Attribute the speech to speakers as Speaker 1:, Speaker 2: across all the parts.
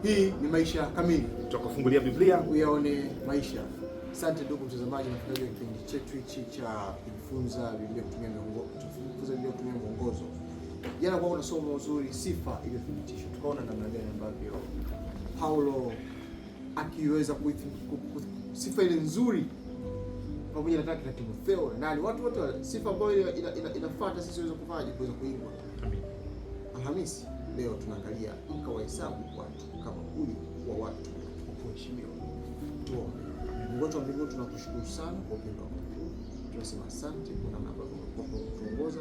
Speaker 1: Hii ni Maisha Kamili,
Speaker 2: tutakufungulia Biblia
Speaker 1: uyaone maisha. Asante ndugu mtazamaji na mfuatiliaji wa kipindi chetu hichi cha kujifunza Biblia kutumia mwongozo. Jana kwa kuna somo zuri, sifa iliyothibitishwa. Tukaona namna gani ambavyo Paulo akiweza sifa ile nzuri pamoja na taki na Timotheo na nani, watu wote sifa ambayo inafuata sisi tuweze kufanya kuweza kuigwa. Amen. Alhamisi leo tunaangalia mkawahesabu watu kama huyu wa watu wa kuheshimiwa. Tuombe. Mungu wetu wa mbinguni, tunakushukuru sana kwa upendo wako. Tunasema asante kwa namna ambavyo umetuongoza.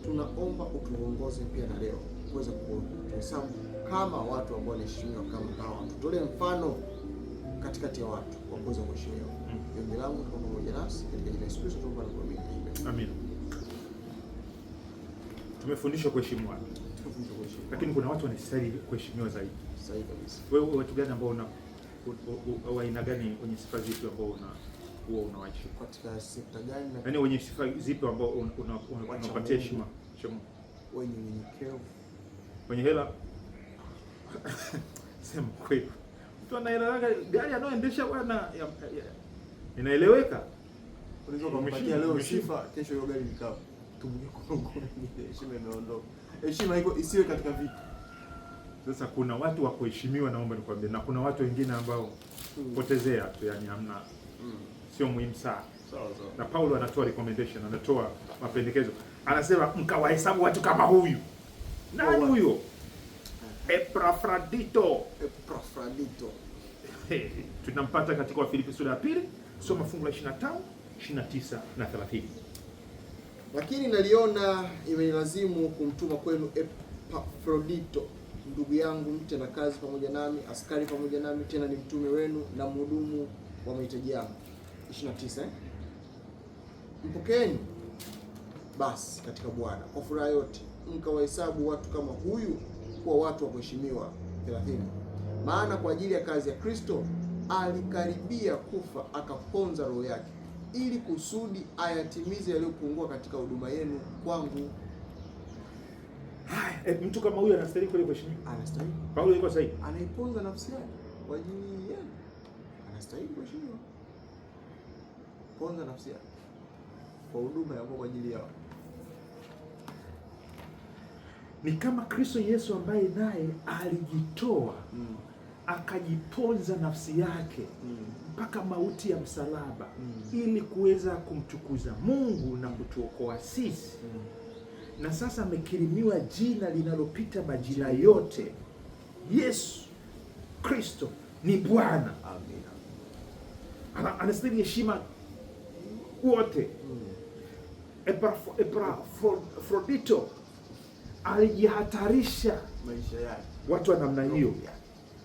Speaker 1: Tunaomba utuongoze pia na leo kuweza kuhesabu kama watu ambao wanaheshimiwa kama hawa. Tutolee mfano katikati ya watu wa kuweza kuheshimiwa. Ombi langu kwa pamoja nasi katika jina la Yesu Kristo tunaomba na kuamini.
Speaker 2: Amen. Tumefundishwa kuheshimu watu. Lakini kuna watu wanastahili kuheshimiwa zaidi.
Speaker 1: Sahihi kabisa.
Speaker 2: Wewe watu gani ambao wa aina gani, wenye sifa zipi ambao huwa unawaishi?
Speaker 1: Katika sekta gani?
Speaker 2: Yaani wenye sifa zipi ambao unapatia heshima?
Speaker 1: Wenye unyenyekevu. Wenye
Speaker 2: hela. Sema kweli. Mtu ana hela, gari anaoendesha bwana inaeleweka.
Speaker 1: Unaweza kumpatia leo sifa, kesho hiyo gari likao. Tumbuke kwa heshima imeondoka. Heshima iko isiwe katika vitu.
Speaker 2: Sasa kuna watu wa kuheshimiwa, naomba nikwambie, na kuna watu wengine ambao potezea tu, yani hamna, sio muhimu sana.
Speaker 1: Sawa.
Speaker 2: Na Paulo anatoa recommendation, anatoa mapendekezo. Anasema mkawahesabu watu kama huyu. Nani huyo? Epafrodito. Tunampata katika Wafilipi sura ya 2, soma fungu la 25, 29 na 30.
Speaker 1: Lakini naliona imenilazimu kumtuma kwenu Epafrodito, ndugu yangu, mtenda kazi pamoja nami, askari pamoja nami, tena ni mtume wenu na mhudumu wa mahitaji yangu. 29. Mpokeeni basi katika Bwana kwa furaha yote, mkawahesabu watu kama huyu kuwa watu wa kuheshimiwa. 30. Maana kwa ajili ya kazi ya Kristo alikaribia kufa, akaponza roho yake, ili kusudi ayatimize yaliyopungua katika huduma yenu kwangu.
Speaker 2: Mtu kama huyu anastahili kweli kuheshimiwa?
Speaker 1: Anastahili.
Speaker 2: Paulo yuko sahihi.
Speaker 1: Anaiponza nafsi yake kwa ajili yenu. Anastahili kuheshimiwa. Ponza nafsi yake kwa huduma yako kwa ajili yao.
Speaker 2: Ni kama Kristo Yesu ambaye naye alijitoa akajiponza nafsi yake mpaka mauti ya msalaba ili kuweza kumtukuza Mungu na kutuokoa sisi. Na sasa amekirimiwa jina linalopita majina yote. Yesu Kristo ni Bwana. Amina. Anastahili heshima wote. Epafrodito alijihatarisha
Speaker 1: maisha yake.
Speaker 2: Watu wa namna hiyo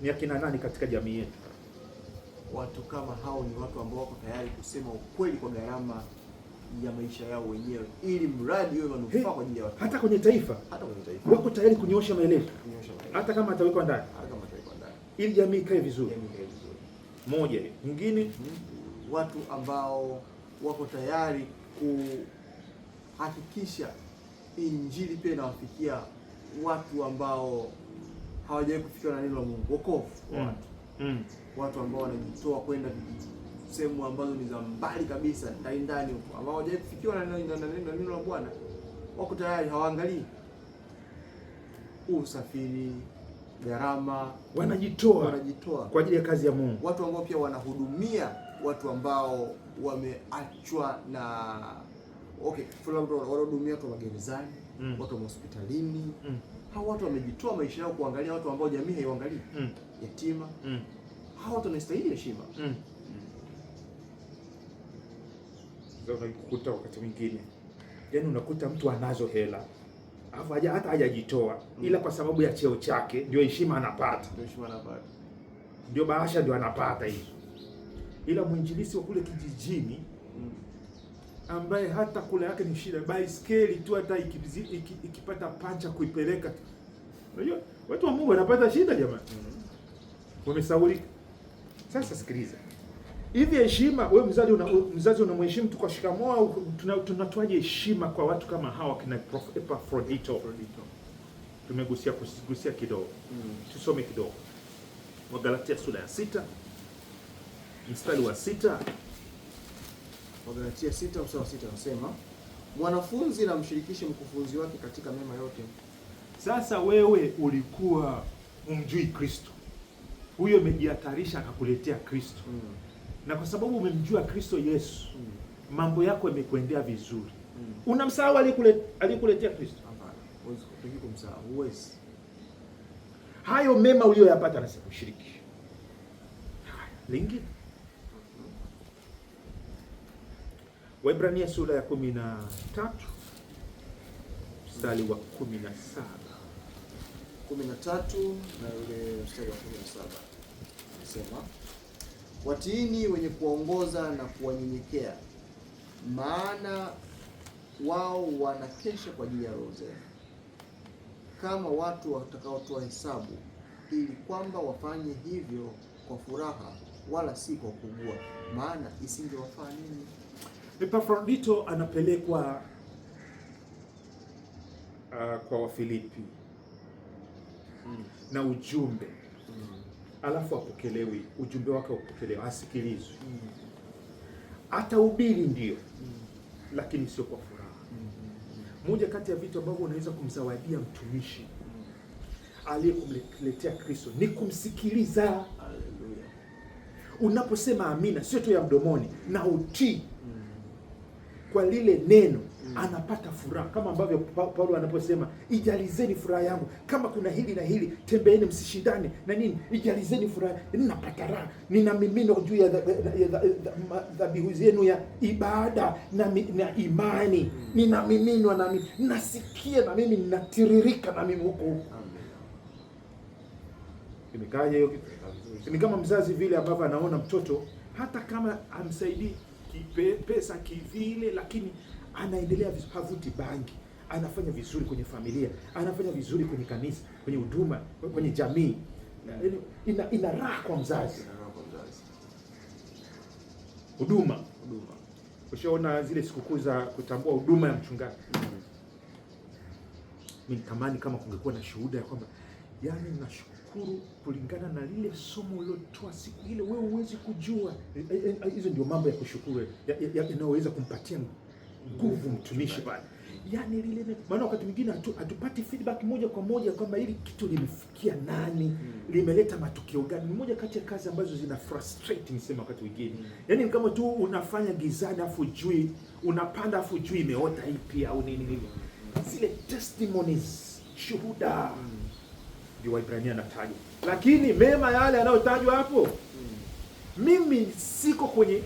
Speaker 2: ni akina nani katika jamii yetu?
Speaker 1: Watu kama hao ni watu ambao wako tayari kusema ukweli kwa gharama ya maisha yao wenyewe, ili mradi iwe manufaa kwa ajili ya watu.
Speaker 2: Hata kwenye taifa wako tayari kunyosha maelezo, hata kama atawekwa ndani, ili jamii ikae vizuri. Moja nyingine,
Speaker 1: watu ambao wako tayari kuhakikisha injili pia inawafikia watu ambao hawajawahi kufikiwa na neno la Mungu, wokovu wa watu. Watu ambao wanajitoa kwenda sehemu ambazo ni za mbali kabisa, ndani huko, ambao hawajawahi kufikiwa na neno la Bwana, wako tayari, hawaangalii usafiri, gharama,
Speaker 2: wanajitoa kwa ajili ya kazi ya Mungu.
Speaker 1: Watu ambao pia wanahudumia watu ambao wameachwa na wanahudumia watu wa magerezani, watu wa hospitalini. Hao watu wamejitoa maisha yao kuangalia watu ambao jamii haiangalii, yatima. Hao watu wanastahili heshima.
Speaker 2: Unakuta wakati mwingine, yaani unakuta mtu anazo hela hata hajajitoa, ila kwa sababu ya cheo chake ndio heshima anapata, ndio bahasha ndio anapata hizo. Ila mwinjilisi wa kule kijijini ambaye hata kula yake ni shida, baiskeli tu hata ikipata pancha kuipeleka. Unajua watu wa Mungu wanapata shida jamani. Wamesaulika. Sasa sikiliza. Hivi heshima, wewe mzazi unamheshimu tu kwa shikamoo, au tunatoaje heshima kwa watu kama hawa kina Epafrodito? Tumegusia kidogo. Tusome kidogo. Wagalatia sura ya 6 mstari wa 6.
Speaker 1: Wagalatia 6 mstari wa 6 anasema, mwanafunzi na mshirikishe mkufunzi wake katika mema yote.
Speaker 2: Sasa wewe ulikuwa umjui Kristo, huyo umejihatarisha akakuletea Kristo. Na kwa sababu umemjua Kristo Yesu, mambo yako yamekwendea vizuri. Unamsahau aliyekuletea Kristo?
Speaker 1: Hapana, huwezi kumsahau, huwezi.
Speaker 2: Hayo mema uliyoyapata anasema ushirikishe. Lingine, Waebrania sura ya 13 mstari wa 17.
Speaker 1: 13 na ule mstari wa 17 anasema, watiini wenye kuwaongoza na kuwanyenyekea, maana wao wanakesha kwa ajili ya roho zenu, kama watu watakaotoa hesabu, ili kwamba wafanye hivyo kwa furaha, wala si kwa kuugua, maana isingewafaa nini.
Speaker 2: Epafrodito anapelekwa kwa Wafilipi na ujumbe, alafu apokelewi, ujumbe wake upokelewa, asikilizwe. Atahubiri ndio, lakini sio kwa furaha. Moja kati ya vitu ambavyo unaweza kumzawadia mtumishi aliyekuletea Kristo ni kumsikiliza.
Speaker 1: Haleluya.
Speaker 2: Unaposema amina, sio tu ya mdomoni, na utii kwa lile neno, anapata furaha, kama ambavyo Paulo anaposema ijalizeni furaha yangu, kama kuna hili na hili, tembeeni msishindane na nini, ijalizeni furaha. Ninapata raha, nina mimino juu ya dhabihu zenu ya ibada na imani, nina miminwa na mimi nasikia, na mimi ninatiririka na mimi huko. Imekaje hiyo? Ni kama mzazi vile ambavyo anaona mtoto hata kama amsaidii pesa kivile, lakini anaendelea vizuri, havuti bangi, anafanya vizuri kwenye familia, anafanya vizuri kwenye kanisa, kwenye huduma, kwenye jamii. Ina raha kwa mzazi. Huduma. Ushaona zile sikukuu za kutambua huduma ya mchungaji? Mimi natamani kama kungekuwa na shuhuda ya kwamba, yaani nashukuru kulingana na lile somo ulilotoa siku ile, wewe huwezi kujua. Hizo ndio mambo ya kushukuru yanayoweza kumpatia nguvu mtumishi pale. Yaani lile, maana wakati mwingine hatupati feedback moja kwa moja kwamba hili kitu limefikia nani, limeleta matukio gani. Ni moja kati ya kazi ambazo zina frustrate nisema wakati mwingine. Yaani ni kama tu unafanya gizani afu ujui, unapanda afu ujui imeota ipi au nini. Zile testimonies, shuhuda, ndio Waebrania anataja. Lakini mema yale yanayotajwa hapo, mimi siko kwenye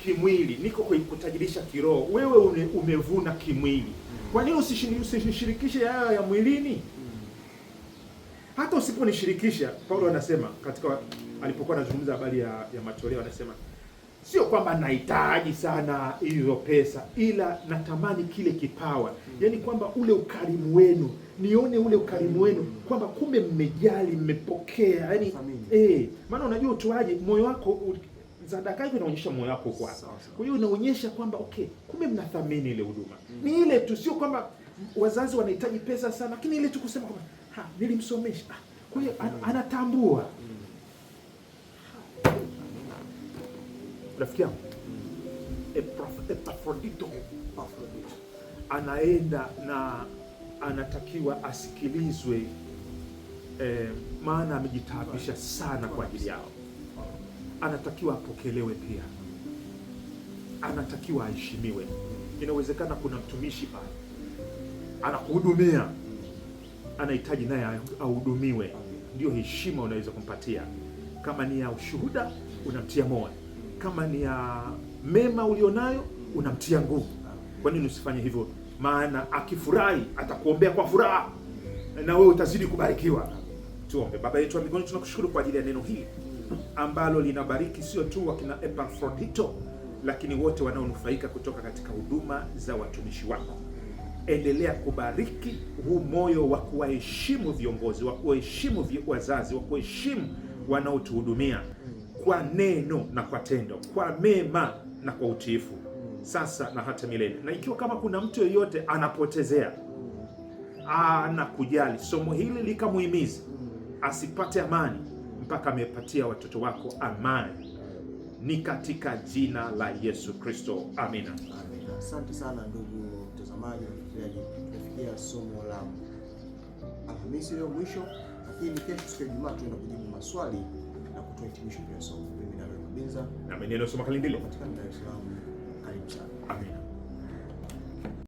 Speaker 2: kimwili, niko kwenye kutajirisha kiroho. Wewe umevuna kimwili. Kwa nini usishirikishe haya ya mwilini? Hata usiponishirikisha, Paulo anasema katika alipokuwa anazungumza habari ya matoleo, anasema sio kwamba nahitaji sana hizo pesa, ila natamani kile kipawa. Yaani kwamba ule ukarimu wenu, nione ule ukarimu wenu kwamba kumbe mmejali, mmepokea. Yaani maana unajua utoaje, moyo wako, sadaka yako inaonyesha moyo wako kwa. Kwa hiyo inaonyesha kwamba okay, kumbe mnathamini ile huduma. Ni ile tu, sio kwamba wazazi wanahitaji pesa sana, lakini ile tu kusema kwamba nilimsomesha. Kwa hiyo anatambua. Rafiki yangu, Epafrodito anaenda na anatakiwa asikilizwe, maana amejitaabisha sana kwa ajili yao. Anatakiwa apokelewe pia, anatakiwa aheshimiwe. Inawezekana kuna mtumishi pale anakuhudumia, anahitaji naye ahudumiwe. Ndio heshima unaweza kumpatia. Kama ni ya ushuhuda, unamtia moyo. Kama ni ya mema ulionayo, unamtia nguvu. Kwa nini usifanye hivyo? Maana akifurahi atakuombea kwa furaha, na wewe utazidi kubarikiwa. Tuombe. Baba yetu wa mbinguni, tunakushukuru kwa ajili ya neno hili ambalo linabariki sio tu wakina Epafrodito, lakini wote wanaonufaika kutoka katika huduma za watumishi wako. Endelea kubariki huu moyo wa kuwaheshimu viongozi, wa kuheshimu wazazi, wa kuheshimu wanaotuhudumia kwa neno na kwa tendo, kwa mema na kwa utiifu, sasa na hata milele. Na ikiwa kama kuna mtu yeyote anapotezea, anakujali, somo hili likamuhimiza, asipate amani mpaka amepatia watoto wako amani. Ni katika jina la Yesu Kristo, amina.
Speaker 1: Amina. Asante sana ndugu mtazamaji na mfuatiliaji, tumefikia somo la Alhamisi leo mwisho, lakini kesho siku ya Ijumaa tunaenda kujibu maswali na kutoa hitimisho ya somo. Mimi na Mabinza
Speaker 2: na mimi ni Nelson Makalindile
Speaker 1: katika Dar es Salaam. Karibu sana.
Speaker 2: Amina.